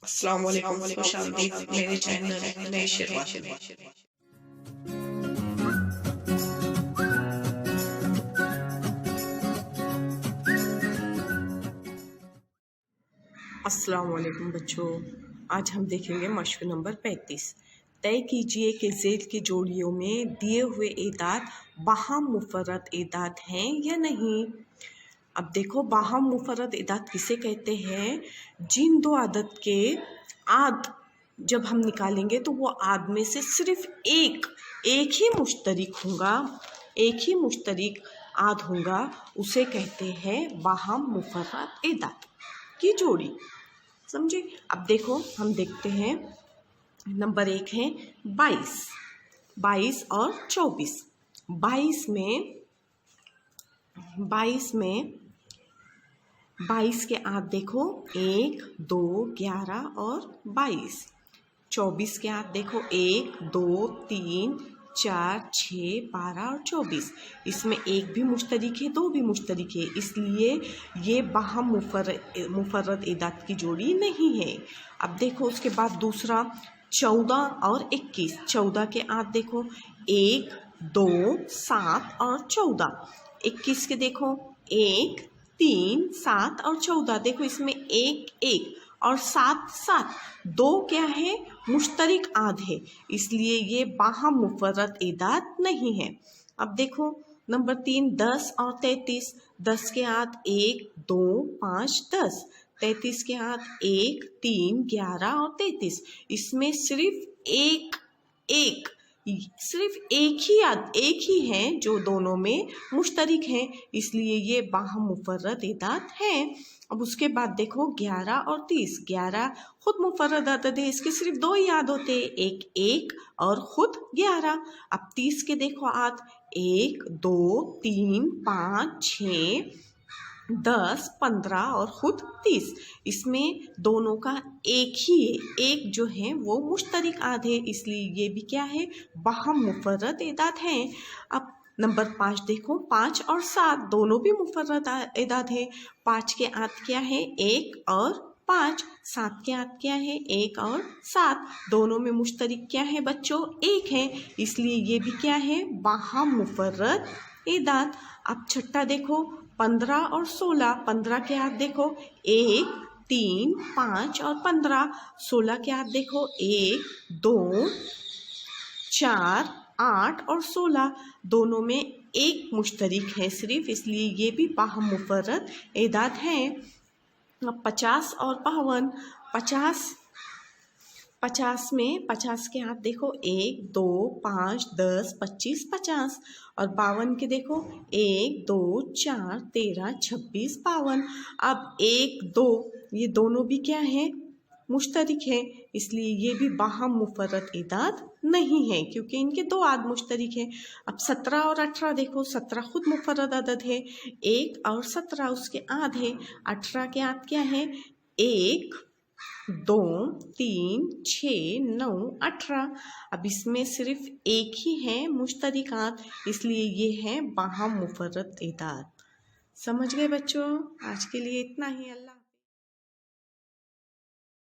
अस्सलाम वालेकुम, खुशामदीद मेरे चैनल नए शेरवा। अस्सलाम वालेकुम बच्चों, आज हम देखेंगे मश्क नंबर 35। तय कीजिए कि ज़ेल की जोड़ियों में दिए हुए एदाद बाहम मुफर्रद एदाद हैं या नहीं। अब देखो, बाहम मुफर्रद एदाद किसे कहते हैं? जिन दो आदद के आद जब हम निकालेंगे तो वो आद में से सिर्फ एक ही मुश्तरिक होगा, एक ही मुश्तरिक आद होगा, उसे कहते हैं बाहम मुफर्रद एदाद की जोड़ी। समझे? अब देखो, हम देखते हैं। नंबर 1 है 22 और 24। 22 के आद देखो 1, 2, 11 और 22। 24 के आद देखो 1, 2, 3, 4, 6, 12 और 24। इसमें एक भी मुश्तरिक है, दो भी मुश्तरिक है, इसलिए ये बाहम मुफर्रद एदाद की जोड़ी नहीं है। अब देखो, उसके बाद दूसरा 14 और 21। 14 के आद देखो 1, 2, 7 और 14। 21 के देखो 1, 3, 7 और 14। देखो, इसमें 1 और 7 दो क्या है? मुश्तरिक आद है, इसलिए ये बाहम मुफर्रद एदाद नहीं है। अब देखो नंबर 3 10 और 33। 10 के आद 1, 2, 5, 10। 33 के आद 1, 3, 11 और 33। इसमें सिर्फ एक ही है जो दोनों में मुश्तरिक है, इसलिए ये बाहम मुफर्रद एदाद है। अब उसके बाद देखो 11 और 30। 11 खुद मुफर्रद आदद है, इसके सिर्फ दो ही आद होते हैं, एक 1 और खुद 11। अब 30 के देखो आद 1, 2, 3, 5, 6, 10, 15 और खुद 30। इसमें दोनों का एक जो है वो मुश्तरिक आद है, इसलिए ये भी क्या है? बाहम मुफर्रद एदाद है। अब नंबर 5 देखो, 5 और 7 दोनों भी मुफर्रद एदाद है। 5 के आद क्या है? 1 और 5। 7 के आद क्या है? 1 और 7। दोनों में मुश्तरिक क्या है बच्चों? 1 है, इसलिए ये भी क्या है? बाहम मुफर्रद एदाद। अब छठा देखो 15 और 16। 15 के आद देखो 1, 3, 5 और 15। 16 के आद देखो 1, 2, 4, 8 और 16। दोनों में एक मुश्तरिक है सिर्फ, इसलिए ये भी बाहम मुफर्रद एदाद है। 50 और 52। 50 के हाथ देखो 1, 2, 5, 10, 25, 50। और 52 के देखो 1, 2, 4, 13, 26, 52। अब 1, 2 ये दोनों भी क्या है? मुश्तरिक है, इसलिए ये भी बाहम मुफर्रद एदाद नहीं है, क्योंकि इनके दो आद मुश्तरिक है। अब 17 और 18 देखो। 17 खुद मुफर्रद आदद है, 1 और 17 उसके आद है। 18 के आद क्या है? 1, 2, 3, 6, 9, 18। अब इसमें सिर्फ एक ही है मुश्तरिक आद, इसलिए ये है बाहम मुफर्रद एदाद। समझ गए बच्चों? आज के लिए इतना ही। अल्लाह।